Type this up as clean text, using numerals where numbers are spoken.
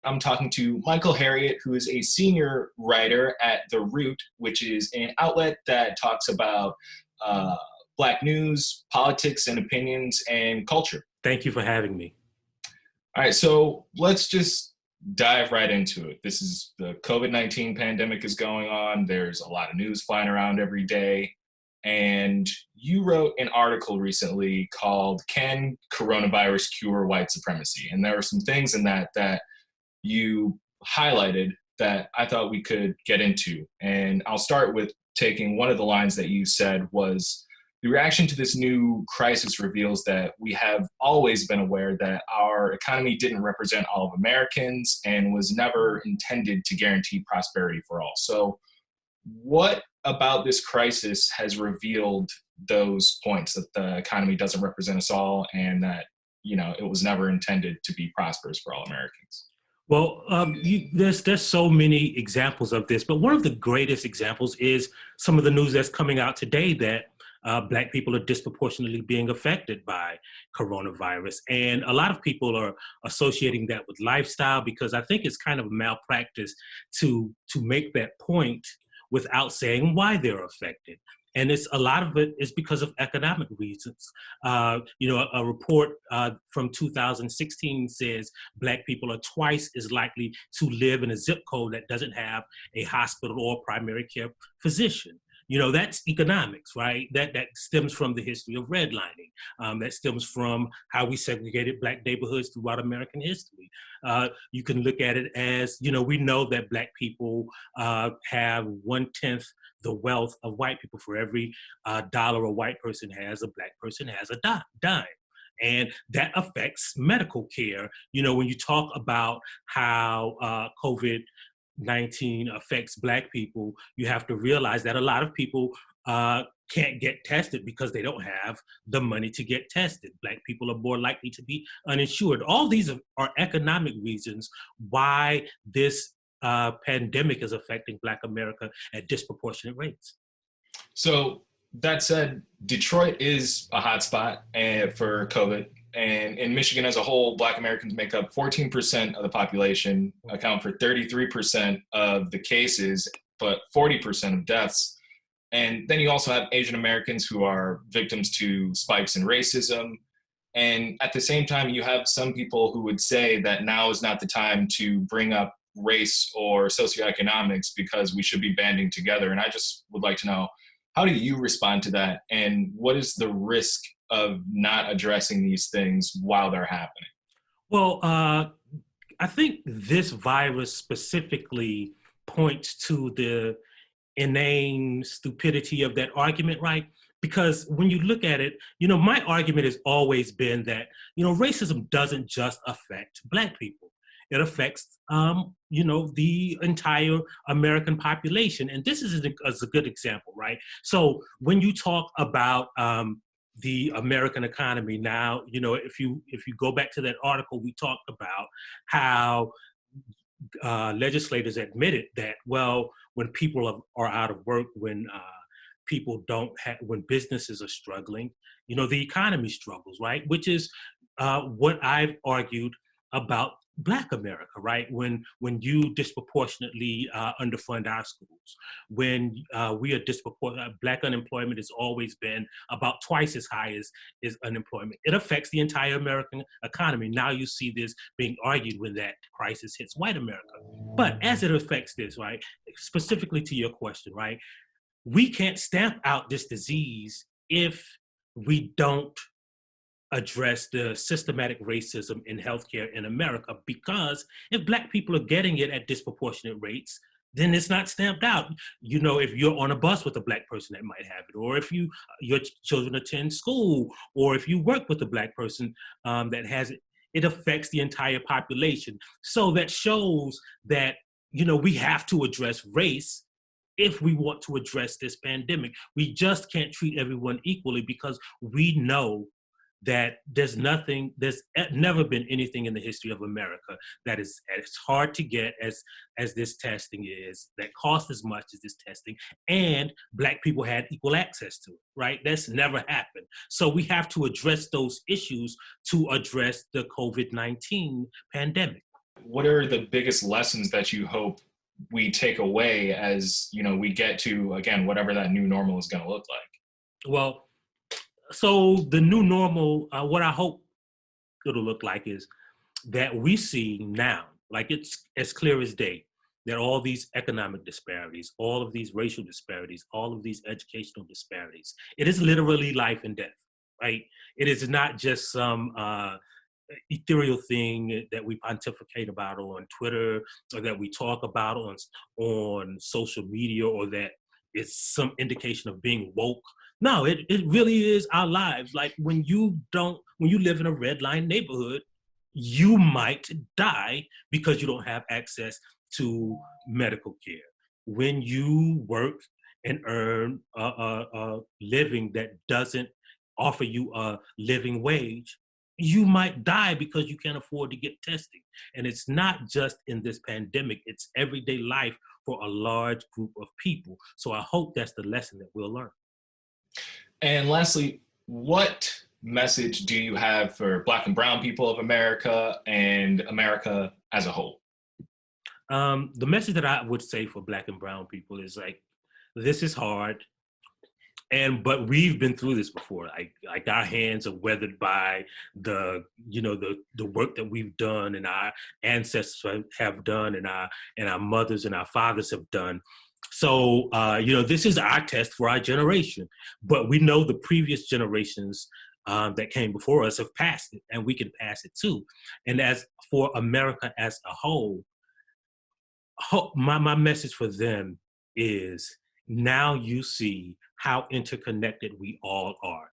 I'm talking to Michael Harriot, who is a senior writer at The Root, which is an outlet that talks about uh, Black news, politics, and opinions and culture. Thank you for having me. All right, so let's just dive right into it. This is the COVID-19 pandemic is going on. There's a lot of news flying around every day. And you wrote an article recently called Can Coronavirus Cure White Supremacy? And there were some things in that you highlighted that I thought we could get into. And I'll start with taking one of the lines that you said was, the reaction to this new crisis reveals that we have always been aware that our economy didn't represent all of Americans and was never intended to guarantee prosperity for all. So what about this crisis has revealed those points that the economy doesn't represent us all and that, it was never intended to be prosperous for all Americans? Well, there's so many examples of this, but one of the greatest examples is some of the news that's coming out today that Black people are disproportionately being affected by coronavirus. And a lot of people are associating that with lifestyle because I think it's kind of a malpractice to make that point without saying why they're affected. And a lot of it is because of economic reasons. A report from 2016 says Black people are twice as likely to live in a zip code that doesn't have a hospital or primary care physician. That's economics, right? That stems from the history of redlining. That stems from how we segregated Black neighborhoods throughout American history. You can look at it as, we know that Black people have 1/10 the wealth of white people. For every dollar a white person has, a Black person has a dime. And that affects medical care. When you talk about how COVID-19 affects Black people, you have to realize that a lot of people can't get tested because they don't have the money to get tested. Black people are more likely to be uninsured. All these are economic reasons why this pandemic is affecting Black America at disproportionate rates. So that said, Detroit is a hotspot for COVID. And in Michigan as a whole, Black Americans make up 14% of the population, account for 33% of the cases, but 40% of deaths. And then you also have Asian Americans who are victims to spikes in racism. And at the same time, you have some people who would say that now is not the time to bring up race or socioeconomics because we should be banding together. And I just would like to know, how do you respond to that? And what is the risk of not addressing these things while they're happening? Well, I think this virus specifically points to the inane stupidity of that argument, right? Because when you look at it, my argument has always been that, racism doesn't just affect Black people. It affects, the entire American population. And this is a good example, right? So when you talk about the American economy now, if you go back to that article, we talked about how legislators admitted that, well, when people are out of work, when when businesses are struggling, the economy struggles, right? Which is what I've argued about Black America, right? When you disproportionately underfund our schools, when we are disproportionate, Black unemployment has always been about twice as high as unemployment. It affects the entire American economy. Now you see this being argued when that crisis hits white America. But as it affects this, right, specifically to your question, right, we can't stamp out this disease if we don't address the systematic racism in healthcare in America, because if Black people are getting it at disproportionate rates, then it's not stamped out. If you're on a bus with a Black person that might have it, or if your children attend school, or if you work with a Black person that has it, it affects the entire population. So that shows that, we have to address race if we want to address this pandemic. We just can't treat everyone equally because we know that there's never been anything in the history of America that is as hard to get as this testing is, that costs as much as this testing, and Black people had equal access to it, right? That's never happened. So we have to address those issues to address the COVID-19 pandemic. what are the biggest lessons that you hope we take away as, we get to, again, whatever that new normal is going to look like? Well, so the new normal, what I hope it'll look like is that we see now, like it's as clear as day, that all these economic disparities, all of these racial disparities, all of these educational disparities, it is literally life and death, right? It is not just some ethereal thing that we pontificate about on Twitter, or that we talk about on social media, or that it's some indication of being woke. No, it really is our lives. Like when you live in a red line neighborhood, you might die because you don't have access to medical care. When you work and earn a living that doesn't offer you a living wage, you might die because you can't afford to get testing. And it's not just in this pandemic, it's everyday life for a large group of people. So I hope that's the lesson that we'll learn. And lastly, what message do you have for Black and Brown people of America and America as a whole? The message that I would say for Black and Brown people is like, this is hard. But we've been through this before. Like our hands are weathered by the work that we've done and our ancestors have done and our mothers and our fathers have done. So this is our test for our generation. But we know the previous generations that came before us have passed it, and we can pass it too. And as for America as a whole, my message for them is, now you see how interconnected we all are.